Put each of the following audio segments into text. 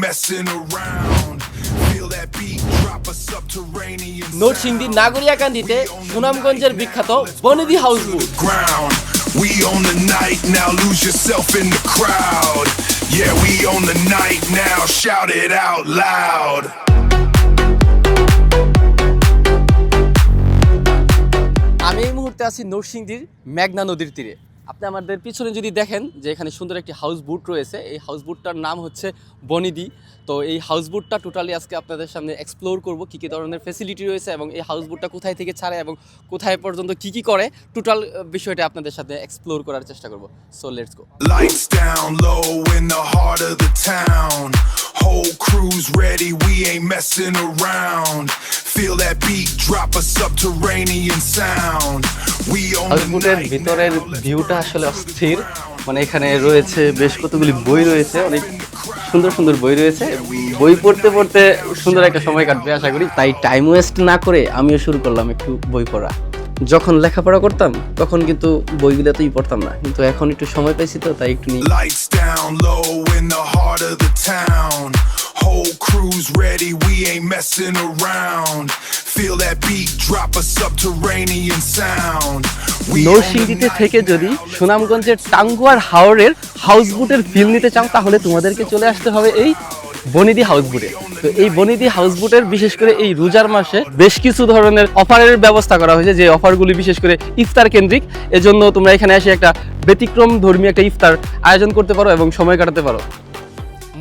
messing around. Feel that beat drop a subterranean Narsingdi নাগরিয়াকান্দিতে সুনামগঞ্জের বিখ্যাত বনিদি houseboat. ground. We own the night now, lose yourself in the crowd. Yeah, we own the night now, shout it out loud. আমি এই মুহূর্তে আছি নরসিংদীর মেঘনা নদীর তীরে। আপনি আমাদের পিছনে যদি দেখেন যে এখানে সুন্দর একটি হাউস বোট রয়েছে, এই হাউস বোটটার নাম হচ্ছে বনিদি। তো এই হাউস বোটটা টোটালি আজকে আপনাদের সামনে এক্সপ্লোর করব, কী কী ধরনের ফ্যাসিলিটি রয়েছে এবং এই হাউস বোটটা কোথায় থেকে ছাড়ে এবং কোথায় পর্যন্ত কী করে, টোটাল বিষয়টা আপনাদের সাথে এক্সপ্লোর করার চেষ্টা করব। So let's go. Lights down low in the heart of the town. Whole crew's ready, we ain't messing around. Feel that beat drop a subterranean sound. We own the হাউসবোটের night ভিতরের now, let's ভিউটা burn আসলে it to the অস্থির। ground. মানে এখানে রয়েছে বেশ কতগুলি বই রয়েছে, অনেক সুন্দর সুন্দর বই রয়েছে। বই পড়তে পড়তে সুন্দর একটা সময় কাটবে আশা করি। তাই টাইম ওয়েস্ট না করে আমিও শুরু করলাম একটু বই পড়া। যখন লেখাপড়া করতাম তখন কিন্তু বইগুলোতেই পড়তাম না, কিন্তু এখন একটু সময় পাইছি তো তাই একটু নিই। Lights down low in the heart of the town. Whole crew's ready, we ain't messing around. Feel that beat drop a subterranean sound. We own the নরসিংদীতে night থেকে now, যদি let's সুনামগঞ্জের টাঙ্গুয়ার হাওরের হাউসবোটের ফিল নিতে চাও তাহলে তোমাদেরকে চলে আসতে হবে এই বনিদি হাউসবোটে। তো এই বনিদি হাউসবোটের বিশেষ করে এই রোজার মাসে বেশ কিছু ধরনের অফারের ব্যবস্থা করা হয়েছে, যে অফারগুলি বিশেষ করে ইফতার কেন্দ্রিক। এজন্য তোমরা এখানে এসে একটা ব্যতিক্রম ধর্মী একটা ইফতার আয়োজন করতে পারো এবং সময় কাটাতে পারো।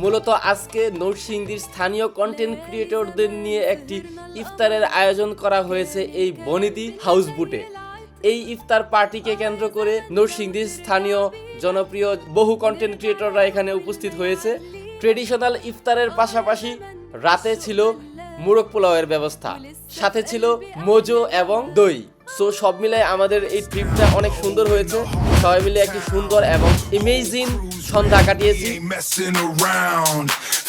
মূলত আজকে নরসিংদীর স্থানীয় কন্টেন্ট ক্রিয়েটরদের নিয়ে একটি ইফতারের আয়োজন করা হয়েছে এই বনিদি হাউসবোটে। এই ইফতার পার্টিকে কেন্দ্র করে নরসিংদীর স্থানীয় জনপ্রিয় বহু কন্টেন্ট ক্রিয়েটররা এখানে উপস্থিত হয়েছে। ট্রেডিশনাল ইফতারের পাশাপাশি রাতে ছিল মুরগ পোলাওয়ের ব্যবস্থা, সাথে ছিল মোজো এবং দই। সো সব মিলে আমাদের এই ট্রিপটা অনেক সুন্দর হয়েছে। সবাই মিলে একটি সুন্দর এবং ইমেজিং সন্ধ্যা কাটিয়েছি। ain't messing around.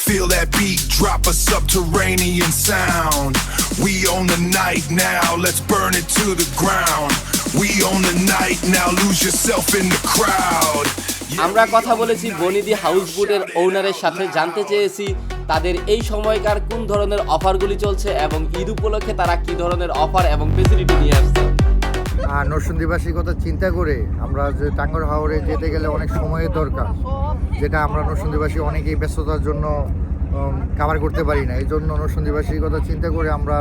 Feel that beat drop a subterranean sound. We own the night now, let's burn it to the ground. We own the night now, lose yourself in the crowd. আমরা কথা বলেছি বনিদি হাউসবোটের ওনারের সাথে, জানতে চেয়েছি তাদের এই সময়কার কোন ধরনের অফারগুলি চলছে এবং ঈদ উপলক্ষে তারা কি ধরনের অফার এবং ফেসিলিটি নিয়ে আসছে। আর নরসিংদীবাসীর কথা চিন্তা করে আমরা যে টাঙ্গুয়ার হাওরে যেতে গেলে অনেক সময়ের দরকার, যেটা আমরা নরসিংদীবাসী অনেকেই ব্যস্ততার জন্য কাভার করতে পারি না। এই জন্য নরসিংদীবাসীর কথা চিন্তা করে আমরা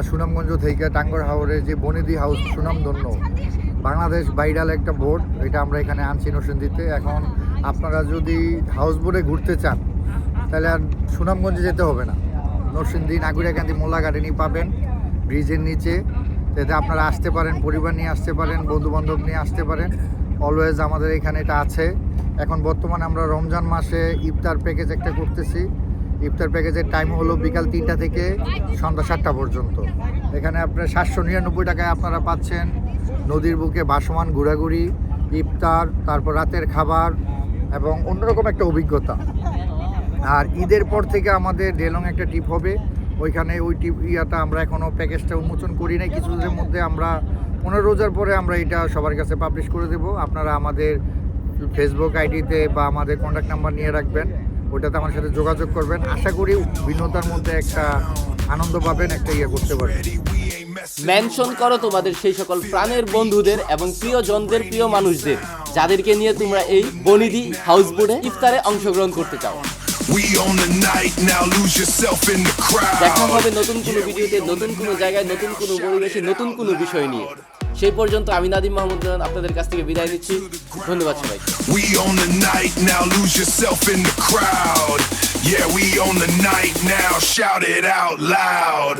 সুনামগঞ্জ থেকে টাঙ্গুয়ার হাওরে যে বনিদি হাউস সুনামধন্য বাংলাদেশ ভাইরাল একটা বোট, এটা আমরা এখানে আনছি নরসিংদীতে। এখন আপনারা যদি হাউস বোটে ঘুরতে চান তাহলে আর সুনামগঞ্জে যেতে হবে না, নরসিংদী নাগরিয়াকান্দি মোল্লা গার্ডেনই পাবেন ব্রিজের নিচে। যাতে আপনারা আসতে পারেন, পরিবার নিয়ে আসতে পারেন, বন্ধুবান্ধব নিয়ে আসতে পারেন। অলওয়েজ আমাদের এখানে এটা আছে। এখন বর্তমানে আমরা রমজান মাসে ইফতার প্যাকেজ একটা করতেছি। ইফতার প্যাকেজের টাইম হলো বিকাল 3টা থেকে সন্ধ্যা 7টা পর্যন্ত। এখানে আপনার 799 টাকায় আপনারা পাচ্ছেন নদীর বুকে ভাসমান ঘোরাঘুরি, ইফতার, তারপর রাতের খাবার এবং অন্যরকম একটা অভিজ্ঞতা। আর ঈদের পর থেকে আমাদের ডেলং একটা ট্রিপ হবে, ওইখানে ওই ট্রিপ আমরা এখনও প্যাকেজটা উন্মোচন করি নাই। কিছুদিনের মধ্যে আমরা 15 রোজার পরে আমরা এটা সবার কাছে পাবলিশ করে দেব। আপনারা আমাদের ফেসবুক আইডিতে বা আমাদের কন্ট্যাক্ট নাম্বার নিয়ে রাখবেন, ওটাতে আমার সাথে যোগাযোগ করবেন। আশা করি ভিন্নতার মধ্যে একটা আনন্দ পাবেন, একটা করতে পারবেন। মেনশন করো তোমাদের সেই সকল প্রাণের বন্ধুদের এবং প্রিয়জনদের, প্রিয় মানুষদের যাদেরকে নিয়ে তোমরা এই বনিদি হাউসবোটে ইফতারে অংশগ্রহণ করতে চাও। We own the night now, lose yourself in the crowd. দেখা হবে নতুন কোনো ভিডিওতে, নতুন কোনো জায়গায়, নতুন কোনো পরিবেশে, নতুন কোনো বিষয় নিয়ে। সেই পর্যন্ত আমি নাদিম মাহমুদ আপনাদের কাছ থেকে বিদায় নিচ্ছি। ধন্যবাদ সবাইকে। We own the night now, lose yourself in the crowd. Yeah, we own the night now, shout it out loud.